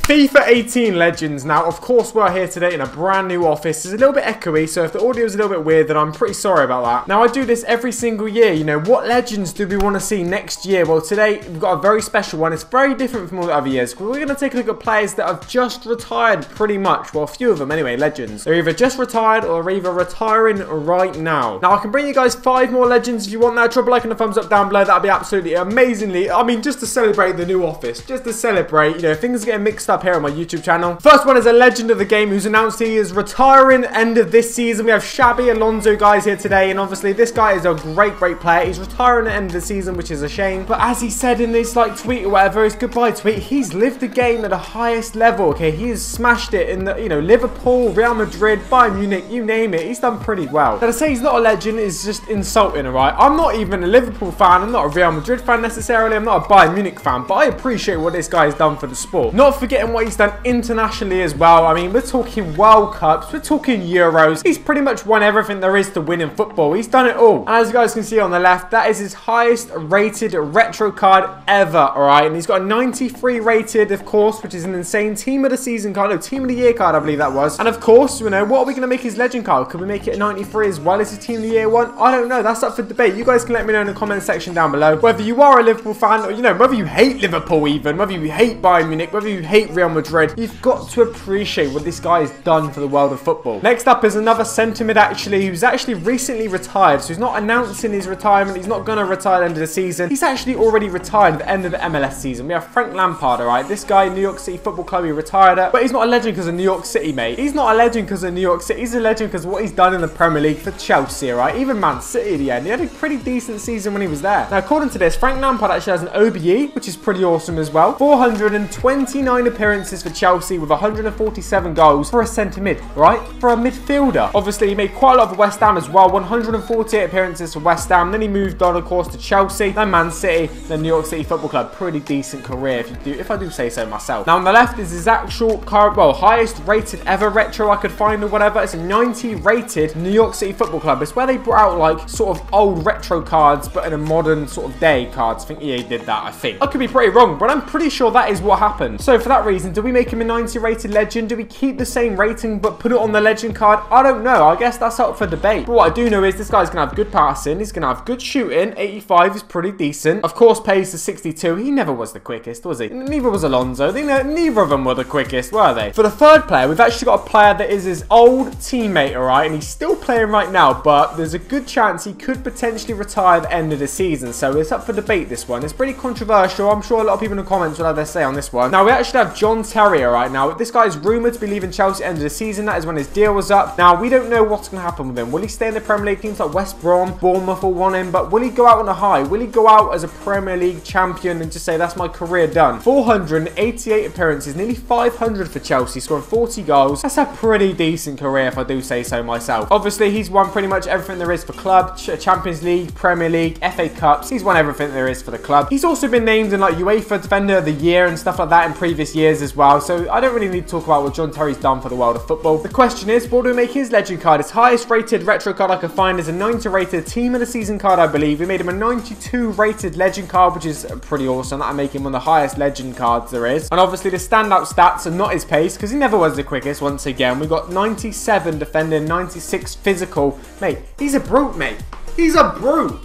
FIFA 18 Legends. Now, of course, we're here today in a brand new office. It's a little bit echoey, so if the audio is a little bit weird, then I'm pretty sorry about that. Now, I do this every single year. You know, what legends do we want to see next year? Well, today, we've got a very special one. It's very different from all the other years. We're going to take a look at players that have just retired pretty much. Well, a few of them anyway, legends. They're either just retired or they're either retiring right now. Now, I can bring you guys 5 more legends if you want that. Drop a like and a thumbs up down below. That'd be absolutely amazingly, I mean, just to celebrate the new office. Just to celebrate, you know, things are getting mixed up here on my YouTube channel. First one is a legend of the game who's announced he is retiring end of this season. We have Xabi Alonso, guys, here today, and obviously this guy is a great player. He's retiring at the end of the season, which is a shame. But as he said in this tweet or whatever, his goodbye tweet, he's lived the game at the highest level. Okay, he has smashed it in the, you know, Liverpool, Real Madrid, Bayern Munich, you name it. He's done pretty well. Now, to say he's not a legend is just insulting, alright? I'm not even a Liverpool fan. I'm not a Real Madrid fan necessarily. I'm not a Bayern Munich fan, but I appreciate what this guy has done for the sport. Not forgetting what he's done internationally as well. I mean, we're talking World Cups, we're talking Euros. He's pretty much won everything there is to win in football. He's done it all. And as you guys can see on the left, that is his highest rated retro card ever, alright? And he's got a 93 rated, of course, which is an insane team of the season card, no, team of the year card, I believe that was. And of course, you know, what are we going to make his legend card? Could we make it a 93 as well as his team of the year one? I don't know. That's up for debate. You guys can let me know in the comment section down below whether you are a Liverpool fan or, you know, whether you hate Liverpool even, whether you hate Bayern Munich, whether you hate Real Madrid. You've got to appreciate what this guy has done for the world of football. Next up is another centre mid actually, who's actually recently retired. So he's not announcing his retirement. He's not going to retire at the end of the season. He's actually already retired at the end of the MLS season. We have Frank Lampard, alright? This guy, New York City Football Club, he retired at. But he's not a legend because of New York City, mate. He's not a legend because of New York City. He's a legend because of what he's done in the Premier League for Chelsea, alright? Even Man City at the end. He had a pretty decent season when he was there. Now, according to this, Frank Lampard actually has an OBE, which is pretty awesome as well. 429 appearances for Chelsea with 147 goals for a centre mid, right? For a midfielder. Obviously, he made quite a lot for West Ham as well. 148 appearances for West Ham. Then he moved on, of course, to Chelsea, then Man City, then New York City Football Club. Pretty decent career, if I do say so myself. Now, on the left is his actual current, well, highest rated ever retro I could find or whatever. It's a 90 rated New York City Football Club. It's where they brought out, like, sort of old retro cards, but in a modern sort of day cards. I think EA did that, I think. I could be pretty wrong, but I'm pretty sure that is what happened. So for that reason, do we make him a 90 rated legend? Do we keep the same rating but put it on the legend card? I don't know. I guess that's up for debate. But what I do know is this guy's going to have good passing. He's going to have good shooting. 85 is pretty decent. Of course, pace to 62. He never was the quickest, was he? Neither was Alonso. Neither of them were the quickest, were they? For the third player, we've actually got a player that is his old teammate, alright? And he's still playing right now, but there's a good chance he could potentially retire at the end of the season. So it's up for debate, this one. It's pretty controversial. I'm sure a lot of people in the comments will have their say on this one. Now, we actually have John Terry, alright? Now, this guy is rumoured to be leaving Chelsea at the end of the season. That is when his deal was up. Now, we don't know what's going to happen with him. Will he stay in the Premier League? Teams like West Brom, Bournemouth will want him, but will he go out on a high? Will he go out as a Premier League champion and just say, that's my career done? 488 appearances, nearly 500 for Chelsea, scoring 40 goals. That's a pretty decent career, if I do say so myself. Obviously, he's won pretty much everything there is for club, Champions League, Premier League, FA Cups. He's won everything there is for the club. He's also been named in like UEFA Defender of the Year and stuff like that in previous years as well. So I don't really need to talk about what John Terry's done for the world of football. The question is, what do we make his legend card? His highest rated retro card I could find is a 90 rated team of the season card, I believe. We made him a 92 rated legend card, which is pretty awesome. That'll make him one of the highest legend cards there is. And obviously the standout stats are not his pace, because he never was the quickest. Once again, we got 97 defending, 96 physical. Mate, he's a brute, mate. He's a brute.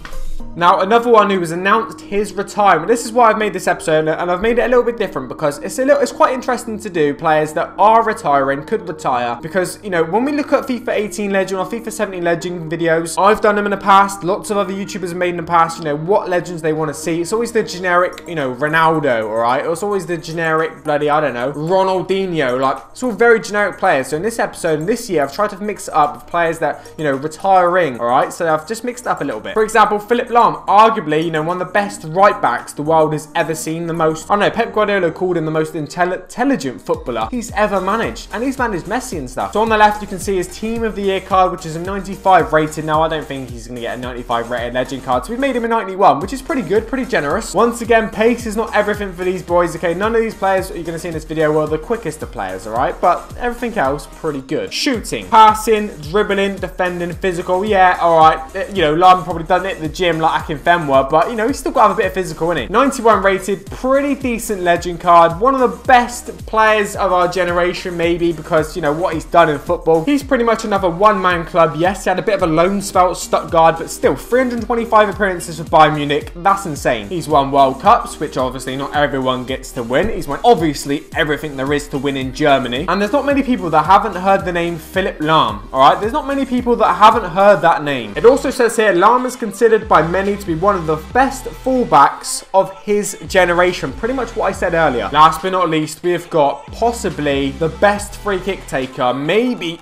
Now, another one who has announced his retirement. This is why I've made this episode, and I've made it a little bit different because it's quite interesting to do. Players that are retiring, could retire, because, you know, when we look at FIFA 18 Legend or FIFA 17 Legend videos, I've done them in the past. Lots of other YouTubers have made in the past, you know, what legends they want to see. It's always the generic, you know, Ronaldo, alright? It's always the generic bloody, I don't know, Ronaldinho. Like, it's all very generic players. So in this episode, and this year, I've tried to mix it up with players that, you know, retiring, alright? So I've just mixed it up a little bit. For example, Philipp Lahm. Arguably, you know, one of the best right backs the world has ever seen. The most, I don't know, Pep Guardiola called him the most intelligent footballer he's ever managed. And he's managed Messi and stuff. So on the left, you can see his team of the year card, which is a 95 rated. Now, I don't think he's going to get a 95 rated legend card. So we've made him a 91, which is pretty good, pretty generous. Once again, pace is not everything for these boys, okay? None of these players that you're going to see in this video were the quickest of players, all right? But everything else, pretty good. Shooting, passing, dribbling, defending, physical, yeah, all right. You know, Lahm probably done it at the gym like like Akinfenwa, but, you know, he's still got to have a bit of physical in it. 91 rated, pretty decent legend card. One of the best players of our generation, maybe, because, you know, what he's done in football. He's pretty much another one-man club. Yes, he had a bit of a loan spell at Stuttgart, but still, 325 appearances for Bayern Munich. That's insane. He's won World Cups, which obviously not everyone gets to win. He's won, obviously, everything there is to win in Germany. And there's not many people that haven't heard the name Philipp Lahm, alright? There's not many people that haven't heard that name. It also says here, Lahm is considered by many to be one of the best fullbacks of his generation. Pretty much what I said earlier. Last but not least, we have got possibly the best free kick taker, maybe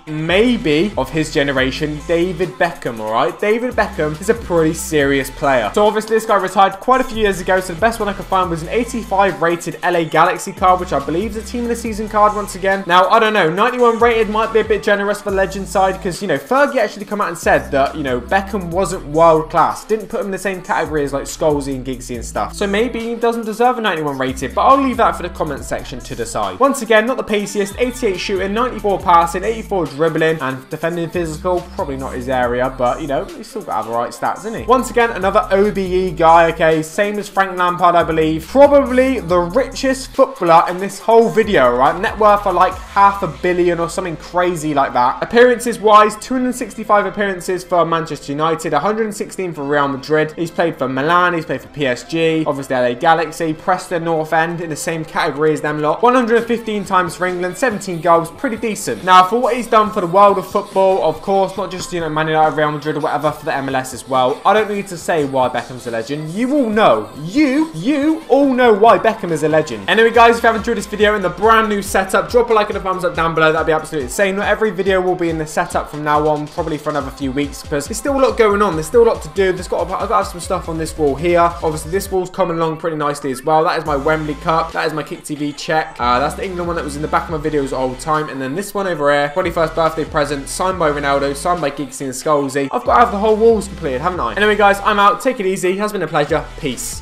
of his generation, David Beckham, alright? David Beckham is a pretty serious player. So obviously this guy retired quite a few years ago, so the best one I could find was an 85 rated LA Galaxy card, which I believe is a team of the season card once again. Now, I don't know, 91 rated might be a bit generous for the legend side, because, you know, Fergie actually come out and said that, you know, Beckham wasn't world class. Didn't put him in the same category as like Scholesy and Giggsy and stuff. So maybe he doesn't deserve a 91 rated, but I'll leave that for the comment section to decide. Once again, not the paciest, 88 shooting, 94 passing, 84 dribbling, and defending physical, probably not his area, but, you know, he's still got to have the right stats, isn't he? Once again, another OBE guy, okay, same as Frank Lampard, I believe. Probably the richest footballer in this whole video, right? Net worth for like $500 million or something crazy like that. Appearances wise, 265 appearances for Manchester United, 116 for Real Madrid. He's played for Milan, he's played for PSG, obviously LA Galaxy, Preston North End in the same category as them lot. 115 times for England, 17 goals, pretty decent. Now, for what he's done for the world of football, of course, not just, you know, Man United, Real Madrid or whatever, for the MLS as well. I don't need to say why Beckham's a legend. You all know. You all know why Beckham is a legend. Anyway, guys, if you have enjoyed this video in the brand new setup, drop a like and a thumbs up down below. That'd be absolutely insane. Not every video will be in the setup from now on, probably for another few weeks, because there's still a lot going on. There's still a lot to do. I've got to have some stuff on this wall here. Obviously, this wall's coming along pretty nicely as well. That is my Wembley Cup. That is my Kick TV check. That's the England one that was in the back of my videos all the time. And then this one over here, 21st birthday present, signed by Ronaldo, signed by Giggsy and Scholesy. I've got to have the whole walls completed, haven't I? Anyway, guys, I'm out. Take it easy. It has been a pleasure. Peace.